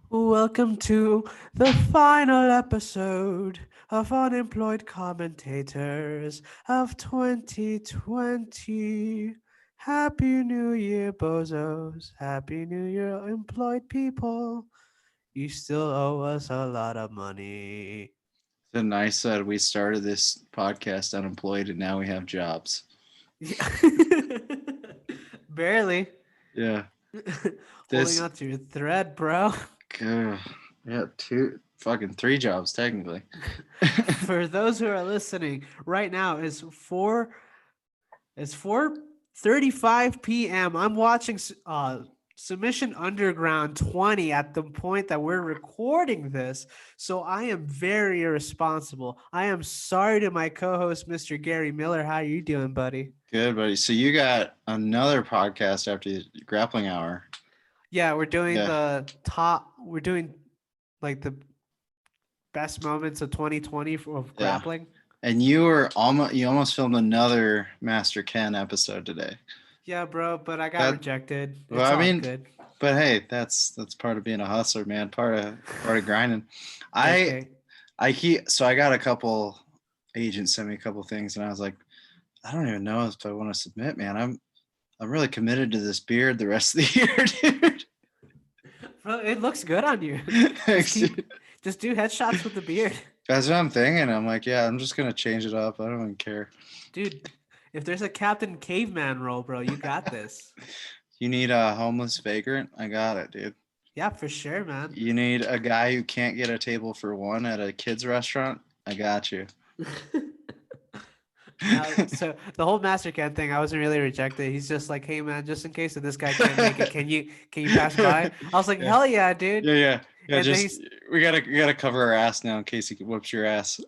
Welcome to the final episode of Unemployed Commentators of 2020. Happy New Year, bozos. Happy New Year, employed people. You still owe us a lot of money. So nice that we started this podcast unemployed and now we have jobs. Yeah. Barely. Yeah. Holding This, on to your thread, bro. uh, yeah, three jobs technically. For those who are listening, right now it's 4:35 p.m. I'm watching Submission Underground 20 at the point that we're recording this. So I am very irresponsible. I am sorry to my co-host Mr. Gary Miller. How are you doing, buddy? Good, buddy. So you got another podcast after the grappling hour. Yeah, Yeah. we're doing like the best moments of 2020 of Yeah. grappling. And you almost filmed another Master Ken episode today. Yeah, bro, but I got That rejected. well, It's I all mean, good. but hey, that's part of being a hustler, man. Part of grinding. I Okay. I got a couple agents send me a couple things, and I was like, I don't even know if I want to submit, man. I'm really committed to this beard the rest of the year, dude. Bro, it looks good on you. just Thanks, keep dude. just do headshots with the beard. That's what I'm thinking. I'm like, yeah, I'm just gonna change it up. I don't even care. Dude, if there's a Captain Caveman role, bro, you got this. You need a homeless vagrant? I got it, dude. Yeah, for sure, man. You need a guy who can't get a table for one at a kids restaurant? I got you. Now, so the whole Master Can thing, I wasn't really rejected. He's just like, hey man, just in case if this guy can't make it, can you pass by? I was like, Yeah. hell yeah, dude. Yeah. And then Just he's we gotta cover our ass now in case he whoops your ass.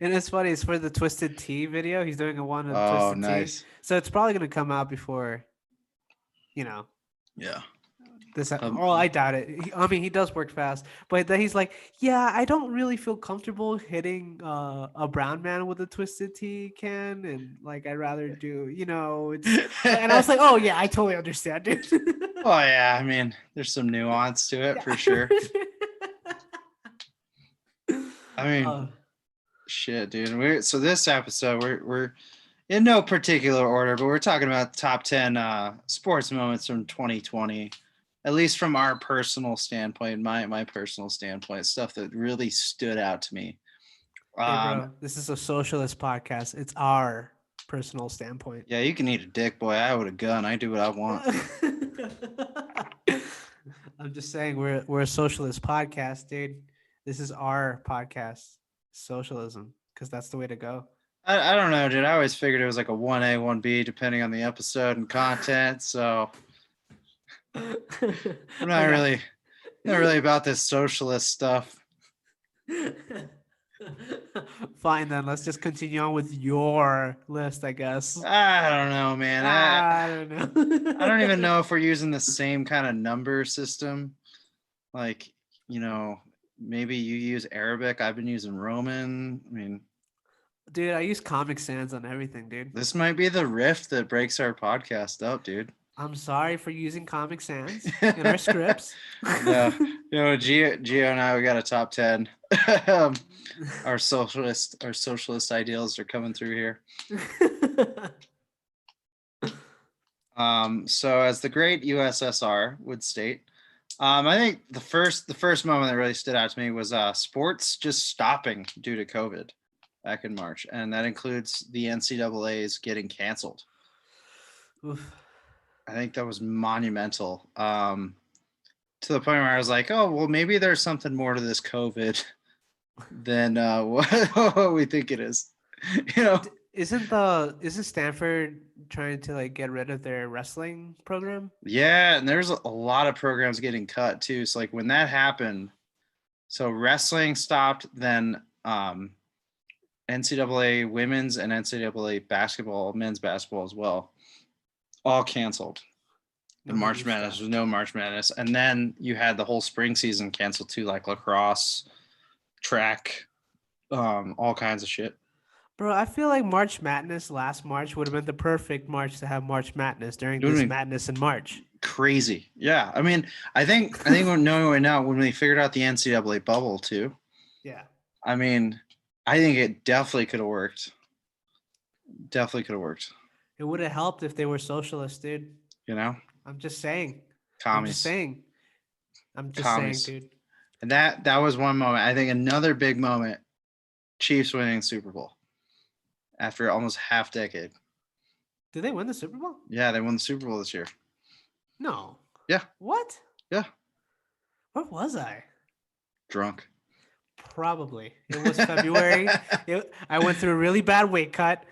and it's funny, it's for the Twisted Tea video. He's doing a one of Oh, Twisted Tea. nice. So it's probably gonna come out before, you know, Yeah. this. Um, Oh, I doubt it. I mean, he does work fast, but then he's like, "Yeah, I don't really feel comfortable hitting a brown man with a twisted tea can, and like I'd rather do, it's." And I was like, "Oh yeah, I totally understand, dude." oh yeah, I mean, there's some nuance to it Yeah. for sure. I uh, mean, shit, dude. So this episode we're in no particular order, but we're talking about top 10 sports moments from 2020. At least from our personal standpoint, my personal standpoint, stuff that really stood out to me. hey, Um, bro, this is a socialist podcast. It's our personal standpoint. yeah, you can eat a dick, boy. I would a gun. I do what I want. I'm just saying we're a socialist podcast, dude. This is our podcast, socialism, because that's the way to go. I don't know, dude. I always figured it was like a 1A, 1B, depending on the episode and content. So I'm Oh yeah. not really about this socialist stuff. Fine then, let's just continue on with your list, I guess. I don't know, man. I don't I don't even know. know if we're using the same kind of number system. Like, you know, maybe you use Arabic. I've been using Roman. I mean, Dude, I use Comic Sans on everything, dude. this might be the rift that breaks our podcast up, dude. I'm sorry for using Comic Sans in our scripts. No, Gio and I, we got a top 10. um, our socialist ideals are coming through here. So as the great USSR would state, I think the first moment that really stood out to me was sports just stopping due to COVID back in March, and that includes the NCAA's getting canceled. Oof. I think that was monumental. To the point where I was like, oh well, maybe there's something more to this COVID than what we think it is. You know? Isn't Stanford trying to like get rid of their wrestling program? Yeah, and there's a lot of programs getting cut too. So like when that happened, so wrestling stopped, then NCAA women's and NCAA basketball, men's basketball as well, all canceled. The No March good Madness stuff. was no March Madness, and then you had the whole spring season canceled too, like lacrosse, track, all kinds of shit. Bro, I feel like March Madness last March would have been the perfect March to have March Madness during It would this have been madness in March. crazy. Yeah, I mean, I think we're knowing right now when we figured out the NCAA bubble too. Yeah. I mean, I think it definitely could have worked. Definitely could have worked. It would have helped if they were socialists, dude. You know, I'm just saying. I'm just commies, saying. I'm just saying, commies, dude. and that was one moment. I think another big moment: Chiefs winning Super Bowl after almost half decade. Did they win the Super Bowl? Yeah, they won the Super Bowl this year. No. Yeah, What? yeah, Where was I? drunk. Probably. It was February. I went through a really bad weight cut.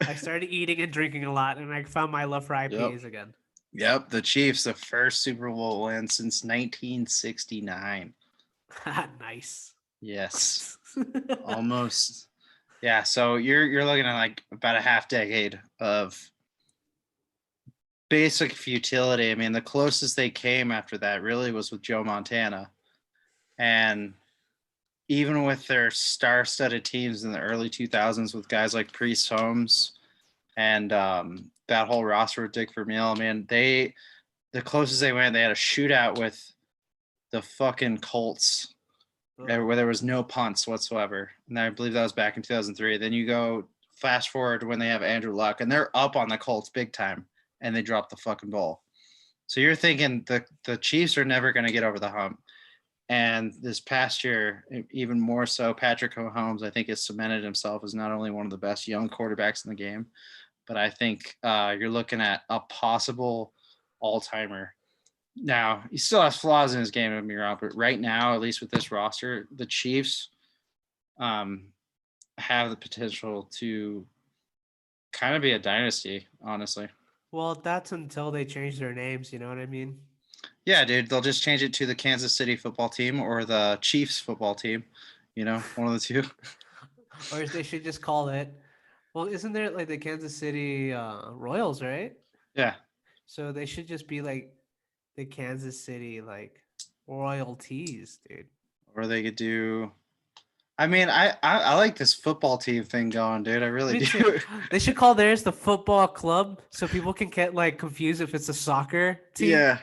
I started eating and drinking a lot, and I found my love for Yep. IPAs again. Yep, the Chiefs, the first Super Bowl win since 1969. Nice. Yes, almost. Yeah, so you're looking at like about a half decade of basic futility. I mean, the closest they came after that really was with Joe Montana, and even with their star-studded teams in the early 2000s with guys like Priest Holmes and that whole roster with Dick Vermeil, man, the closest they went, they had a shootout with the fucking Colts where there was no punts whatsoever. And I believe that was back in 2003. Then you go fast forward to when they have Andrew Luck and they're up on the Colts big time and they drop the fucking ball. So you're thinking the Chiefs are never going to get over the hump. And this past year, even more so, Patrick Mahomes, I think, has cemented himself as not only one of the best young quarterbacks in the game, but I think you're looking at a possible all-timer. Now, he still has flaws in his game, don't get me wrong, but right now, at least with this roster, the Chiefs have the potential to kind of be a dynasty, honestly. Well, that's until they change their names. You know what I mean? Yeah, dude, they'll just change it to the Kansas City football team or the Chiefs football team. You know, one of the two. Or they should just call it. Well, isn't there like the Kansas City Royals, right? Yeah. So they should just be like the Kansas City like royalties, dude. Or they could do. I mean, I like this football team thing going, dude. I really Me do. too. They should call theirs the football club so people can get like confused if it's a soccer team. Yeah,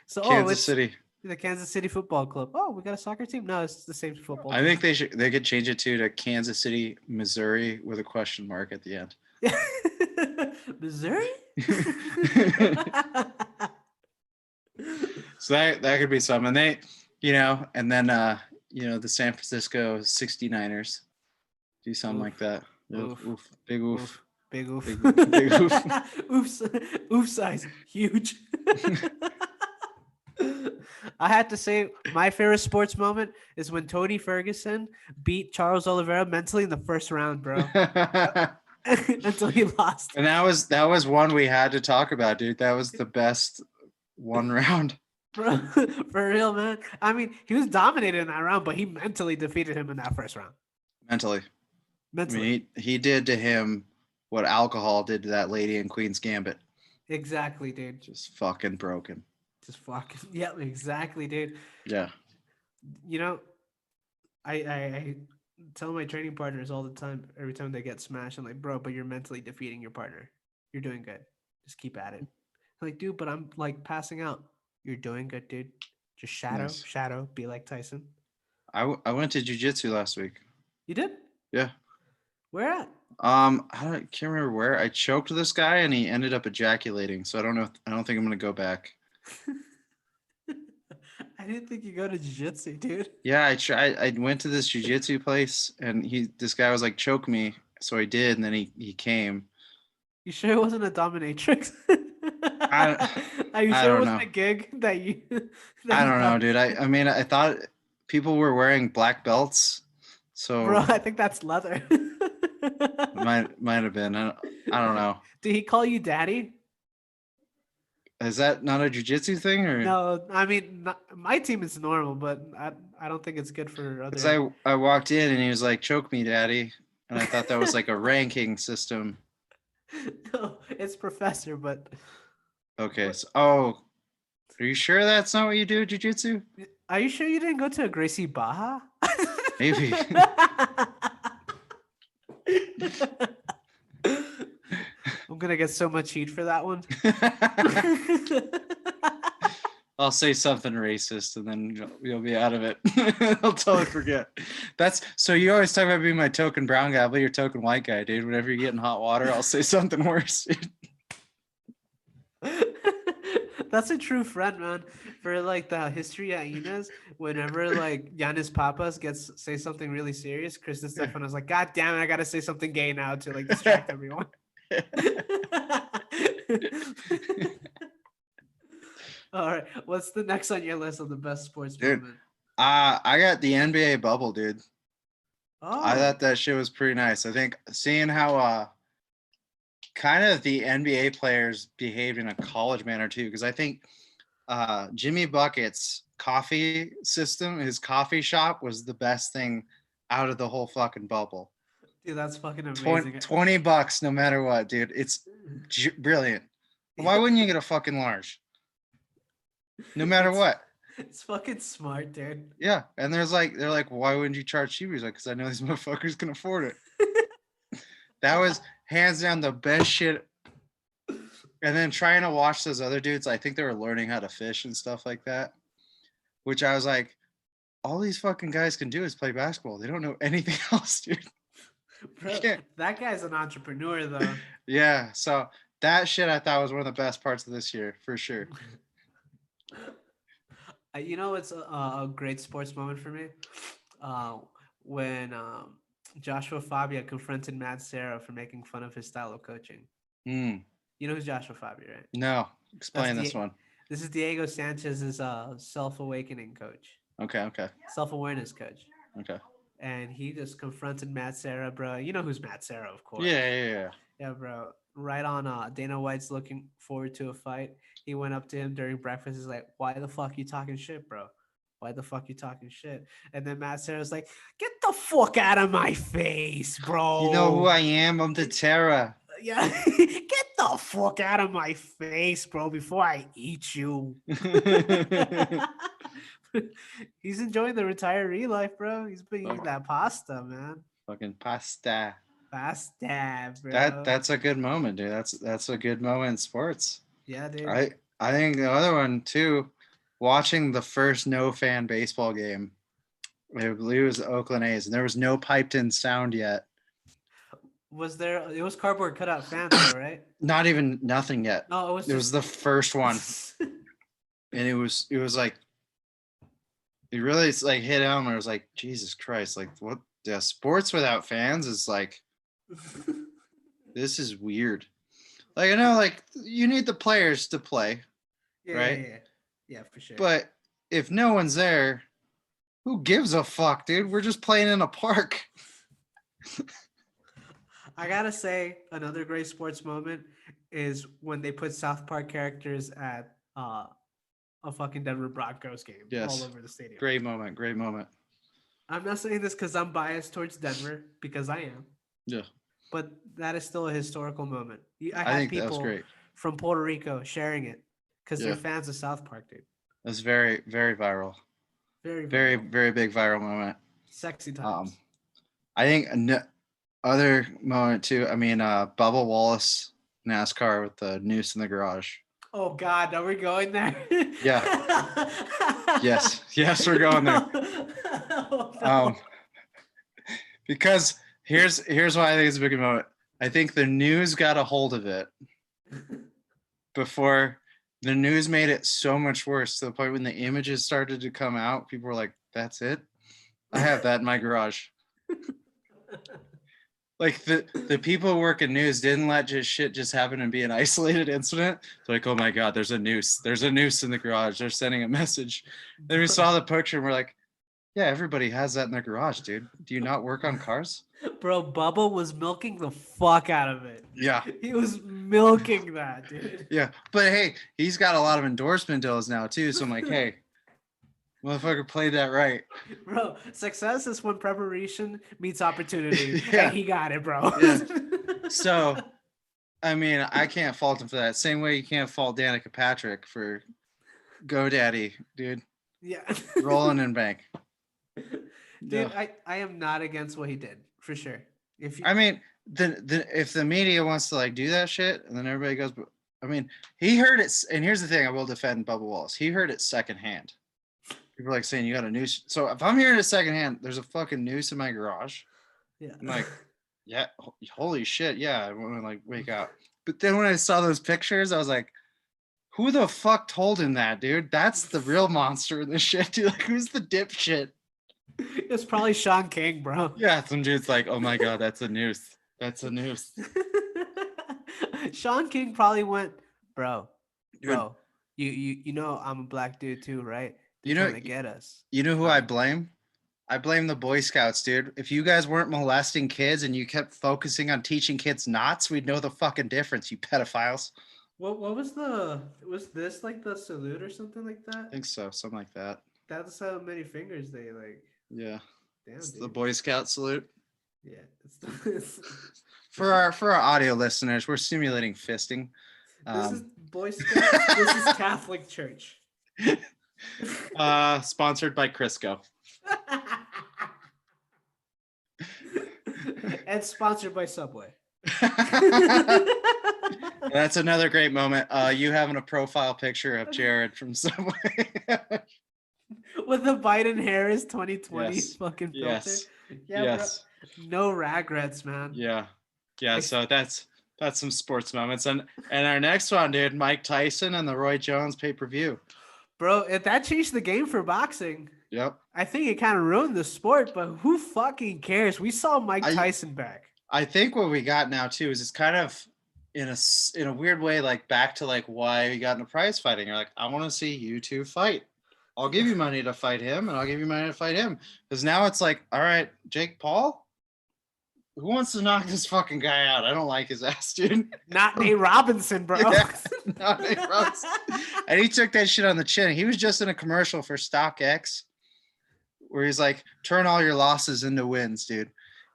So Kansas it's City. the Kansas City Football Club. Oh, we got a soccer team? No, it's the same football I team. think they could change it to Kansas City, Missouri with a question mark at the end. Missouri? So that could be something. They, and then the San Francisco 69ers do something Oof. like that. Oof. Oof. Big oof. Oof. Big oof. Big oof. Oof. Oof size. Huge. I had to say my favorite sports moment is when Tony Ferguson beat Charles Oliveira mentally in the first round, bro. Until he lost. And that was one we had to talk about, dude. That was the best one round. Bro, for real, man. I mean, he was dominated in that round, but he mentally defeated him in that first round. Mentally. Mentally. I mean, he did to him what alcohol did to that lady in Queen's Gambit. Exactly, dude. Just fucking broken. Just fucking yeah, exactly, dude. Yeah. You know, I tell my training partners all the time, every time they get smashed, I'm like, bro, but you're mentally defeating your partner. You're doing good. Just keep at it. I'm like, dude, but I'm like passing out. You're doing good, dude. Just shadow, be like Tyson. I went to jiu-jitsu last week. You did? Yeah. Where at? I can't remember where. I choked this guy and he ended up ejaculating. So I don't know. I don't think I'm gonna go back. I didn't think you go to jiu-jitsu, dude. Yeah, I went to this jiu-jitsu place and this guy was like, choke me. So I did, and then he came. You sure it wasn't a dominatrix? Are you I sure it don't wasn't know. a gig that you I don't know, thought- dude. I mean, I thought people were wearing black belts. So Bro, I think that's leather. might have been. I don't know. Did he call you daddy? Is that not a jiu-jitsu thing, or? No, I mean my team is normal, but I don't think it's good for other. Because I walked in and he was like, choke me, daddy. And I thought that was like a ranking system. No, it's professor, but Okay. So, are you sure that's not what you do, jiu-jitsu? are you sure you didn't go to a Gracie Baja? Maybe. gonna get so much heat for that one. I'll say something racist and then you'll be out of it. I'll totally forget. That's so you always talk about being my token brown guy, but you're token white guy, dude. Whenever you get in hot water, I'll say something worse. That's a true friend, man. For like the history at Inez, whenever like Yanis Papas gets say something really serious, Chris Stefano's like, God damn it, I gotta say something gay now to like distract everyone. All right, what's the next on your list of the best sports moment? I got the NBA bubble, dude. Oh, I thought that shit was pretty nice. I think seeing how kind of the NBA players behaved in a college manner too, because I think Jimmy Bucket's coffee system, his coffee shop was the best thing out of the whole fucking bubble. dude, that's fucking amazing. $20 no matter what, dude. It's brilliant. Why wouldn't you get a fucking large? No matter what. It's fucking smart, dude. Yeah, and they're like, why wouldn't you charge cheap? He's like, because I know these motherfuckers can afford it. That was hands down the best shit. And then trying to watch those other dudes, I think they were learning how to fish and stuff like that. Which I was like, all these fucking guys can do is play basketball. They don't know anything else, dude. Bro, that guy's an entrepreneur, though. Yeah, so that shit I thought was one of the best parts of this year, for sure. You know, it's a great sports moment for me. When Joshua Fabia confronted Matt Serra for making fun of his style of coaching. Mm. You know who's Joshua Fabia, right? No, explain this one. This is Diego Sanchez's self-awakening coach. Okay. Self-awareness coach. Okay. And he just confronted Matt Serra, bro. You know who's Matt Serra, of course. Yeah. Yeah, bro. Right on Dana White's looking forward to a fight. He went up to him during breakfast. He's like, why the fuck you talking shit, bro? Why the fuck you talking shit? And then Matt Serra's like, get the fuck out of my face, bro. You know who I am? I'm the Terra. Yeah. Get the fuck out of my face, bro, before I eat you. He's enjoying the retiree life, bro. He's been eating that pasta, man. Fucking pasta. Pasta, bro. That's a good moment, dude. That's a good moment in sports. Yeah, dude. I think the other one too, watching the first no fan baseball game. I believe it was the Oakland A's, and there was no piped in sound yet. Was there? It was cardboard cutout fans, though, right? Not even nothing yet. No, it was the first one, and it was like, it really like hit home. And it was like, Jesus Christ, like what? Yeah, sports without fans is like, this is weird. Like I know, like you need the players to play, right? Yeah, for sure. But if no one's there, who gives a fuck, dude? We're just playing in a park. I gotta say, another great sports moment is when they put South Park characters at a fucking Denver Broncos game all over the stadium. Great moment. I'm not saying this because I'm biased towards Denver, because I am. Yeah. But that is still a historical moment. I think people that was great. From Puerto Rico sharing it because they're fans of South Park, dude. That's very, very viral. Very big viral moment. Sexy times. I think other moment too. I mean, Bubba Wallace NASCAR with the noose in the garage. Oh God, are we going there? Yeah. yes, we're going there. Oh, no. Because here's why I think it's a big moment. I think the news got a hold of it before the news made it so much worse to the point when the images started to come out. People were like, "That's it? I have that in my garage." Like the people who work in news didn't let shit just happen and be an isolated incident. They're like, oh my God, there's a noose. There's a noose in the garage. They're sending a message. Then we saw the picture and we're like, yeah, everybody has that in their garage, dude. Do you not work on cars? Bro, Bubba was milking the fuck out of it. Yeah. He was milking that, dude. Yeah. But hey, he's got a lot of endorsement deals now too. So I'm like, hey, motherfucker played that right. Bro, success is when preparation meets opportunity. Yeah. And he got it, bro. Yeah. So, I mean, I can't fault him for that. Same way you can't fault Danica Patrick for GoDaddy, dude. Yeah. Rolling in bank. Dude, I am not against what he did, for sure. I mean, then if the media wants to like do that shit, and then everybody goes, but I mean, he heard it. And here's the thing: I will defend Bubba Wallace. He heard it secondhand. People are like saying you got a noose. So if I'm hearing it secondhand, there's a fucking noose in my garage. Yeah. I'm like, yeah, holy shit, yeah. I want to like wake up. But then when I saw those pictures, I was like, who the fuck told him that, dude? That's the real monster in this shit, dude. Like, who's the dipshit? It's probably Sean King, bro. Yeah, some dude's like, oh my god, that's a noose. That's a noose. Sean King probably went, bro, Dude, bro. You know I'm a black dude too, right? They're you know trying to get us. you know who All I right. blame? I blame the Boy Scouts, dude. If you guys weren't molesting kids and you kept focusing on teaching kids knots, we'd know the fucking difference, you pedophiles. What was this like the salute or something like I that? think so, something like that. That's how many fingers they like. Yeah. Damn, It's the dude. Boy Scout salute. Yeah, it's For our audio listeners, we're simulating fisting. this is Boy Scouts. This is Catholic Church. Sponsored by Crisco. And sponsored by Subway. That's another great moment. You having a profile picture of Jared from Subway. With the Biden Harris 2020 Yes. fucking filter. Yes. Yeah, Yes. bro. No regrets, man. Yeah. Yeah. So that's some sports moments. And our next one, dude, Mike Tyson and the Roy Jones pay-per-view. Bro, if that changed the game for boxing. Yep. I think it kind of ruined the sport, but who fucking cares? We saw Mike Tyson back. I think what we got now too is it's kind of in a weird way like back to like why we got into prize fighting. You're like, I want to see you two fight. I'll give you money to fight him, and I'll give you money to fight him. Because now it's like, all right, Jake Paul, who wants to knock this fucking guy out? I don't like his ass, dude. Not Nate Robinson, bro. Yeah, not Nate Robinson. And he took that shit on the chin. He was just in a commercial for StockX where he's like, turn all your losses into wins, dude.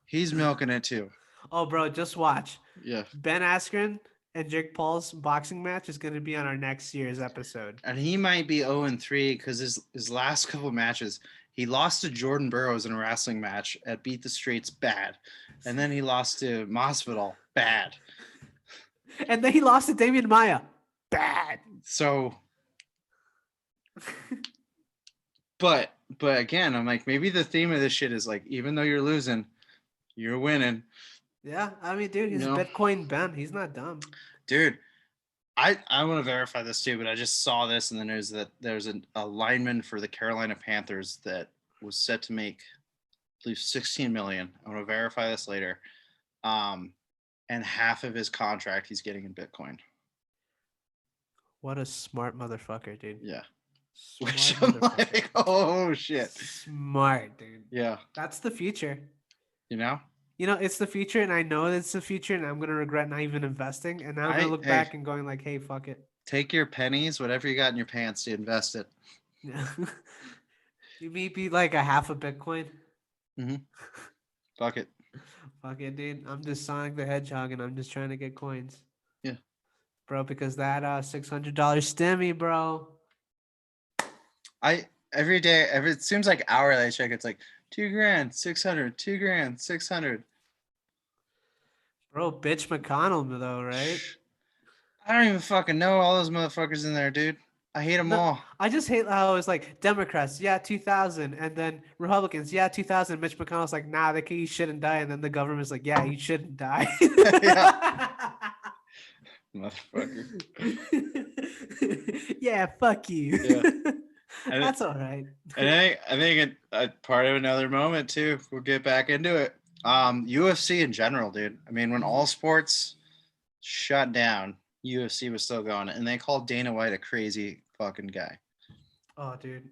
He's milking it too. Oh, bro, just watch. Yeah. Ben Askren and Jake Paul's boxing match is going to be on our next year's episode. And he might be 0-3 because his last couple matches, he lost to Jordan Burroughs in a wrestling match at Beat the Streets, bad. And then he lost to Masvidal, bad. And then he lost to Damian Maia, bad. So, but again, I'm like, maybe the theme of this shit is like, even though you're losing, you're winning. Yeah, I mean, dude, he's Bitcoin Ben. He's not dumb. Dude, I want to verify this too, but I just saw this in the news that there's a lineman for the Carolina Panthers that was set to make, I believe, $16 million. I want to verify this later. And half of his contract he's getting in Bitcoin. What a smart motherfucker, dude. Yeah. Smart Which I'm like, oh shit. Smart, dude. Yeah. That's the future. You know? You know, it's the future, and I know it's the future, and I'm gonna regret not even investing. And now I'm gonna look back and going like, "Hey, fuck it." Take your pennies, whatever you got in your pants, to invest it. Yeah, you may be like a half a Bitcoin. Mm-hmm. Fuck it. Fuck it, dude. I'm just Sonic the Hedgehog, and I'm just trying to get coins. Yeah, bro. Because that $600 stimmy, bro. Every day, it seems like hourly I check. It's like $2,000, 600, $2,000, 600. Bro, bitch McConnell though, right? I don't even fucking know all those motherfuckers in there, dude. I hate them all. I just hate how it's like Democrats, yeah, 2000, and then Republicans, yeah, 2000. Mitch McConnell's like, nah, you shouldn't die, and then the government's like, yeah, you shouldn't die. Motherfucker. Yeah, fuck you. Yeah. That's all right. And I think a part of another moment too. We'll get back into it. UFC in general, dude. I mean, when all sports shut down, UFC was still going, and they called Dana White a crazy fucking guy. Oh, dude.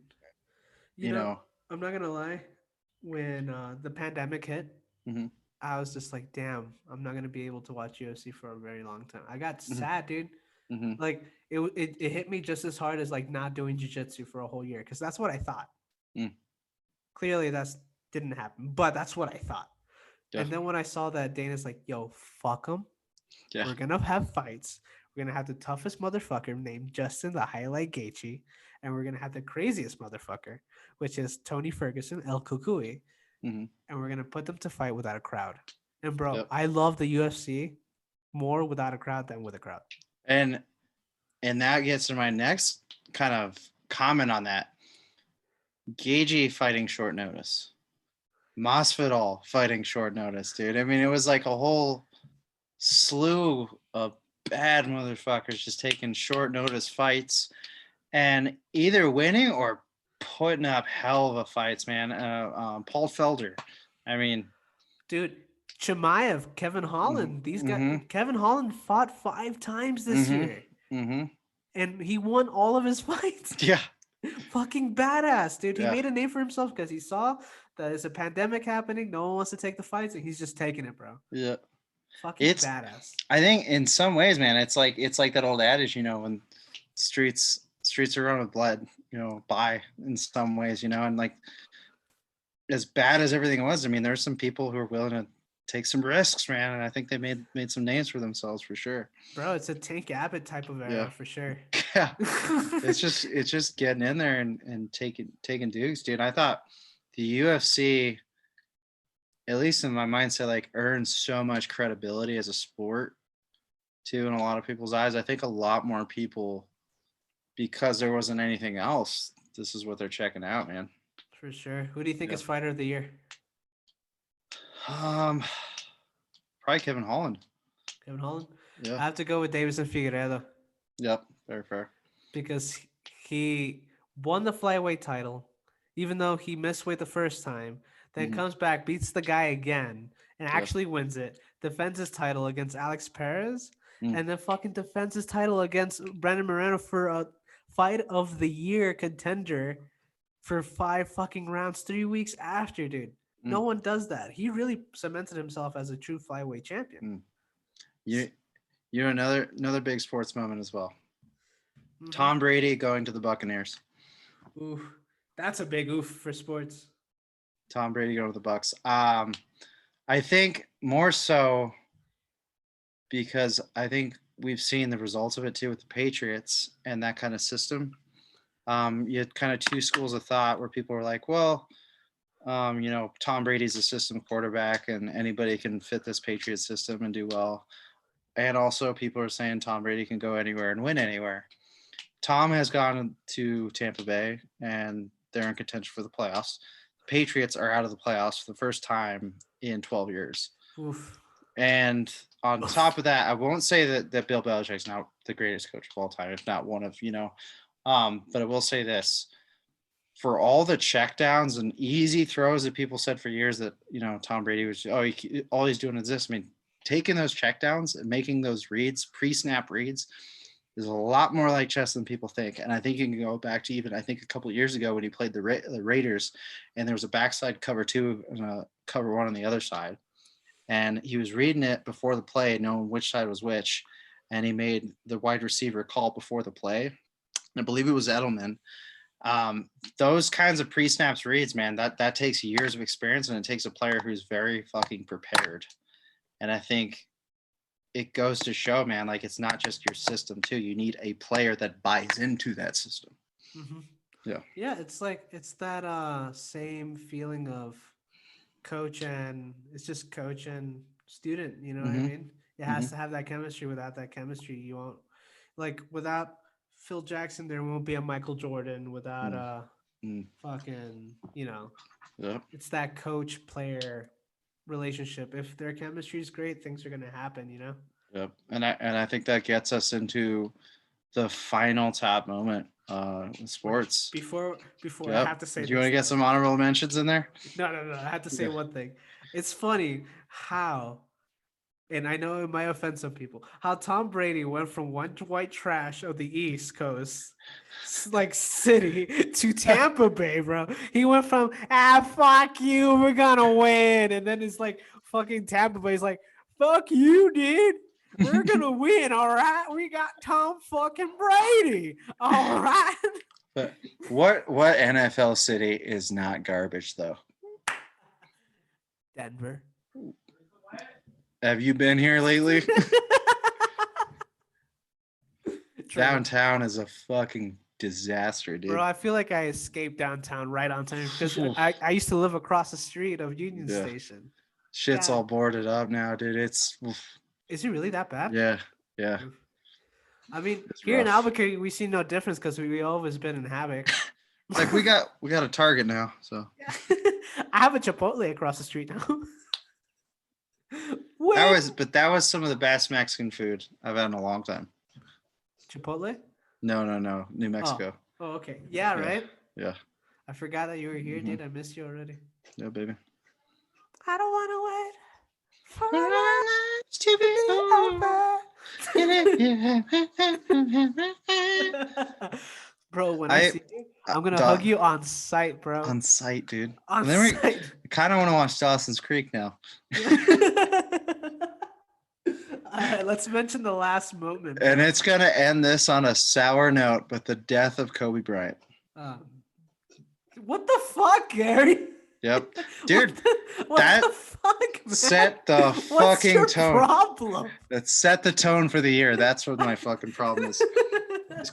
You know, I'm not gonna lie. When the pandemic hit, I was just like, damn, I'm not gonna be able to watch UFC for a very long time. I got sad, dude. Like it hit me just as hard as like not doing jiu-jitsu for a whole year, because that's what I thought. Clearly that's didn't happen, but that's what I thought. And then when I saw that Dana's like, yo, fuck them. Yeah. We're gonna have fights. We're gonna have the toughest motherfucker named Justin the Highlight Gaethje, and we're gonna have the craziest motherfucker, which is Tony Ferguson, El Kukui, and we're gonna put them to fight without a crowd. And bro, Yep. I love the UFC more without a crowd than with a crowd. And that gets to my next kind of comment on that. Gagey fighting short notice. Masvidal fighting short notice, dude. I mean, it was like a whole slew of bad motherfuckers just taking short notice fights and either winning or putting up hell of a fights, man. Paul Felder. I mean, Dude, Chimaev, Kevin Holland, these guys. mm-hmm, Kevin Holland fought 5 times this mm-hmm, year, mm-hmm. and he won all of his fights. Yeah, Fucking badass, dude. He yeah, made a name for himself because he saw that there's a pandemic happening. No one wants to take the fights, and he's just taking it, bro. yeah. Fucking It's. badass. I think in some ways, man, it's like that old adage, when streets are run with blood, by in some ways, and like as bad as everything was, I mean, there's some people who are willing to take some risks, man, and I think they made some names for themselves for sure. Bro, it's a Tank Abbott type of Yeah, era for sure. yeah. It's just getting in there and taking dukes, dude. I thought the UFC, at least in my mindset, like earns so much credibility as a sport too in a lot of people's eyes. I think a lot more people, because there wasn't anything else, this is what they're checking out, man. For sure. Who do you think Yep. is fighter of the year? Um, Probably Kevin Holland. Kevin Holland? Yeah. I have to go with Davison Figueiredo Yep. Very fair. because he won the flyweight title, even though he missed weight the first time, then Mhm. comes back, beats the guy again, and Yep. actually wins it, defends his title against Alex Perez, Mm. and then fucking defends his title against Brandon Moreno for a fight of the year contender for 5 fucking rounds 3 weeks after, dude. No Mm. one does that. He really cemented himself as a true flyweight champion. Mm. You you know another big sports moment as well. Mhm. Tom Brady going to the Buccaneers. Oof. That's a big oof for sports. Tom Brady going to the Bucks. I think more so because I think we've seen the results of it too with the Patriots and that kind of system. You had kind of two schools of thought where people were like, well, Tom Brady's a system quarterback and anybody can fit this Patriots system and do well. And also people are saying Tom Brady can go anywhere and win anywhere. Tom has gone to Tampa Bay and they're in contention for the playoffs. The Patriots are out of the playoffs for the first time in 12 years. Oof. And on top of that, I won't say that Bill Belichick's not the greatest coach of all time, if not one of, but I will say this. For all the checkdowns and easy throws that people said for years that, Tom Brady was, all he's doing is this. I mean, taking those checkdowns and making those reads, pre-snap reads, is a lot more like chess than people think. And I think you can go back to even, I think a couple of years ago when he played the Raiders and there was a backside cover 2 and a cover 1 on the other side. And he was reading it before the play, knowing which side was which. And he made the wide receiver call before the play. And I believe it was Edelman. Those kinds of pre-snaps reads, man, that takes years of experience and it takes a player who's very fucking prepared. And I think it goes to show, man, like it's not just your system too. You need a player that buys into that system. Mm-hmm. Yeah. Yeah, it's that same feeling of coach and it's just coach and student, you know what I Mm-hmm. mean? It has to have that chemistry. Without that chemistry, you won't without Phil Jackson, there won't be a Michael Jordan. Without fucking, Yeah. it's that coach player relationship. If their chemistry is great, things are gonna happen, Yep. And I think that gets us into the final top moment in sports. Before I Yep. have to say Do you want to this, get though. some honorable mentions in there? No. I have to say Yeah. one thing. It's funny how, and I know it might offend some people, how Tom Brady went from one white trash of the East Coast, city, to Tampa Bay, bro. He went from, fuck you, we're gonna win. And then it's like, fucking Tampa Bay's like, fuck you, dude. We're gonna win, all right? We got Tom fucking Brady, all right? But what NFL city is not garbage though? Denver. Have you been here lately? Downtown is a fucking disaster, dude. Bro, I feel like I escaped downtown right on time because I used to live across the street of Union Yeah. Station. Shit's God. all boarded up now, dude. It's Is it really that bad? yeah, yeah. Oof. I mean, It's here in rough. Albuquerque, we see no difference because we always been in Havoc. It's like we got a Target now, so Yeah. I have a Chipotle across the street now. that When was some of the best Mexican food I've had in a long time. Chipotle? No, New Oh, Mexico. oh, okay. Yeah, Yeah, right. yeah, I forgot that you were here, hmm dude. I missed you already. yeah, baby. I don't want to wait for For our our life lives to to be over. be over. Bro, when I I see you, I'm gonna hug dog you on sight, bro. on site, dude. On And then we sight. kind of want to watch Dawson's Creek now. Yeah. All right, let's mention the last moment, And bro. it's gonna end this on a sour note, but the death of Kobe Bryant. Um, what the fuck, Gary? Yep, What dude, what that the fuck, man? set the What's fucking your tone. problem? That set the tone for the year. That's what my fucking problem is.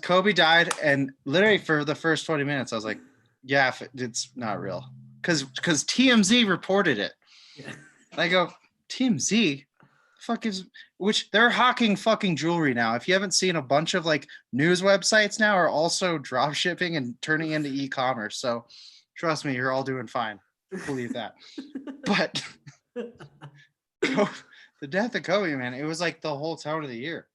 Kobe died, and literally for the first 20 minutes, I was like, "Yeah, it's not real," because TMZ reported it. Yeah. And I go, TMZ, fuck is which they're hawking fucking jewelry now. If you haven't seen, a bunch of like news websites now are also drop shipping and turning into e-commerce. So trust me, you're all doing fine. Believe that. But the death of Kobe, man, it was like the whole tone of the year.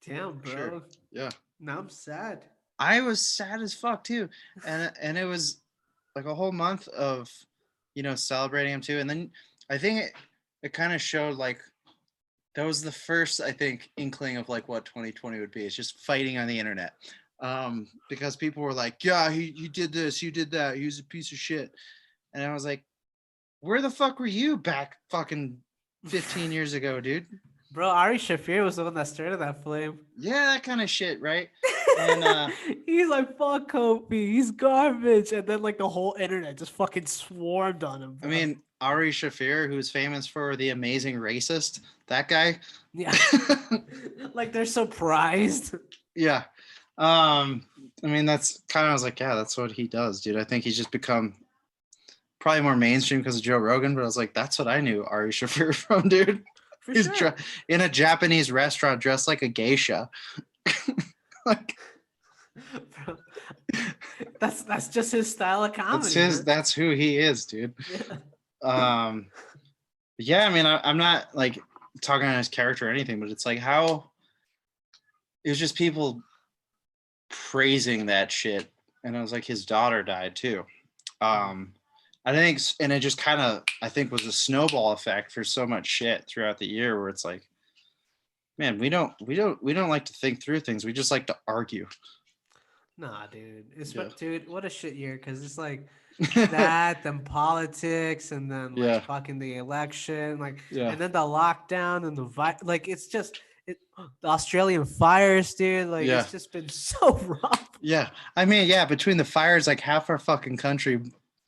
Damn, For sure. bro. Yeah. Now I'm sad. I was sad as fuck too. And it was like a whole month of, celebrating him too. And then I think it kind of showed like that was the first, I think, inkling of like what 2020 would be. It's just fighting on the internet. Because people were like, yeah, he did this, you did that, he was a piece of shit. And I was like, where the fuck were you back fucking 15 years ago, dude? Bro, Ari Shafir was the one that started that flame. Yeah, that kind of shit, right? And He's like, fuck Kobe, he's garbage. And then like the whole internet just fucking swarmed on him, I bro. mean, Ari Shafir, who's famous for the amazing racist, that guy. Yeah. Like they're surprised. Yeah. I mean, that's kind of, I was like, yeah, that's what he does, dude. I think he's just become probably more mainstream because of Joe Rogan, but I was like, that's what I knew Ari Shafir from, dude. For He's sure. in a Japanese restaurant dressed like a geisha. Like, Bro, that's just his style of comedy. that's who he is, dude. Yeah. Yeah, I mean, I'm not like talking on his character or anything, but it's like how it was just people praising that shit. And it was like his daughter died too. I think, and it just kind of, I think, was a snowball effect for so much shit throughout the year, where it's like, man, we don't like to think through things. We just like to argue. Nah, dude. Yeah. Dude, what a shit year. Because it's like that, then politics, and then like Yeah. fucking the election, like, Yeah. and then the lockdown and like it's just the Australian fires, dude. Like Yeah. it's just been so rough. Yeah. I mean, yeah, between the fires, like half our fucking country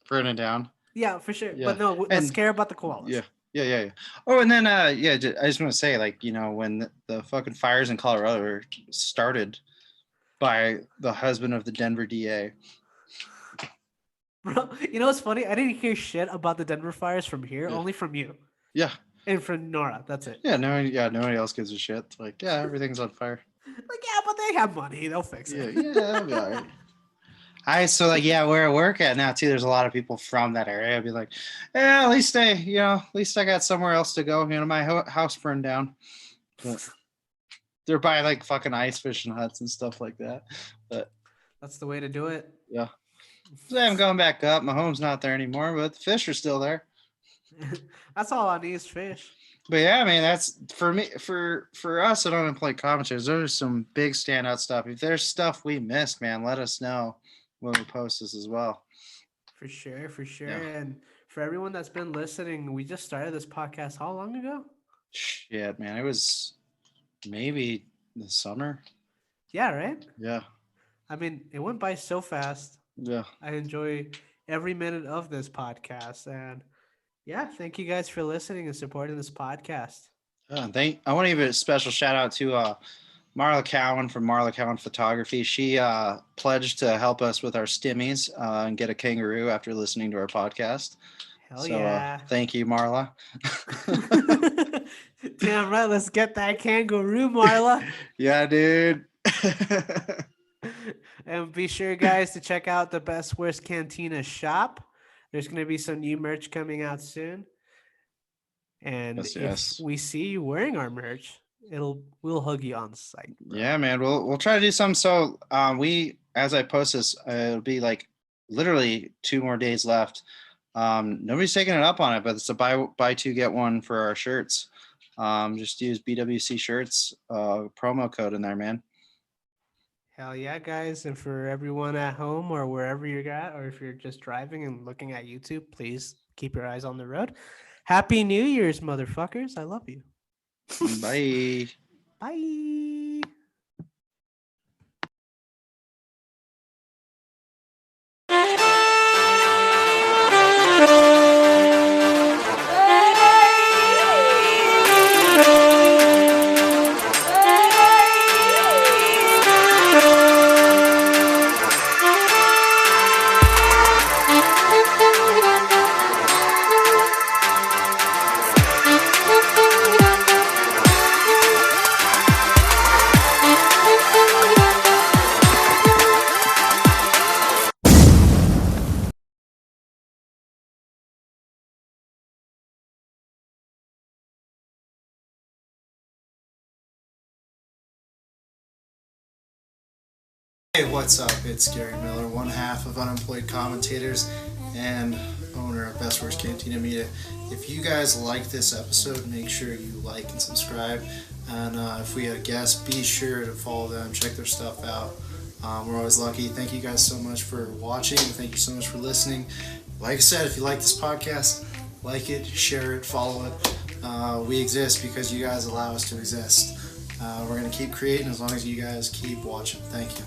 burning down. Yeah, for sure. Yeah. But no, let's care about the koalas. Yeah. Yeah. Oh, and then I just want to say, like, when the fucking fires in Colorado were started by the husband of the Denver DA. Bro, you know what's funny? I didn't hear shit about the Denver fires from here, Yeah. only from you. Yeah. And from Nora. That's it. Yeah, nobody else gives a shit. It's like, yeah, everything's on fire. Like, yeah, but they have money. They'll fix it. Yeah, that'll be all right. So like, yeah, where I work at now too, there's a lot of people from that area. I'd be like, yeah, at least I got somewhere else to go. My house burned down. But they're by like fucking ice fishing huts and stuff like that. But that's the way to do it. Yeah. So I'm going back up. My home's not there anymore, but the fish are still there. That's all I need is fish. But yeah, I mean, that's for me, for us at Unemployed Commentators, there's some big standout stuff. If there's stuff we missed, man, let us know when we post this as well. For sure. Yeah. And for everyone that's been listening, we just started this podcast how long ago? Shit, man. It was maybe the summer. Yeah, right? Yeah. I mean, it went by so fast. Yeah. I enjoy every minute of this podcast. And yeah, thank you guys for listening and supporting this podcast. I want to give a special shout out to Marla Cowan from Marla Cowan Photography. She pledged to help us with our stimmies and get a kangaroo after listening to our podcast. Hell So yeah. thank you, Marla. Damn right. Let's get that kangaroo, Marla. Yeah, dude. And be sure, guys, to check out the Best Worst Cantina shop. There's going to be some new merch coming out soon. And Yes, if yes. we see you wearing our merch, we'll hug you on sight, bro. Yeah, man. We'll try to do some. So we, as I post this, it'll be like literally 2 more days left. Nobody's taking it up on it, but it's a buy two get one for our shirts. Just use BWC shirts promo code in there, man. Hell yeah, guys. And for everyone at home or wherever you're at, or if you're just driving and looking at YouTube, please keep your eyes on the road. Happy New Year's, motherfuckers. I love you. Bye. Bye. Hey, what's up? It's Gary Miller, one half of Unemployed Commentators and owner of Best Worst Cantina Media. If you guys like this episode, make sure you like and subscribe. And if we had guests, be sure to follow them, check their stuff out. We're always lucky. Thank you guys so much for watching. Thank you so much for listening. Like I said, if you like this podcast, like it, share it, follow it. We exist because you guys allow us to exist. We're going to keep creating as long as you guys keep watching. Thank you.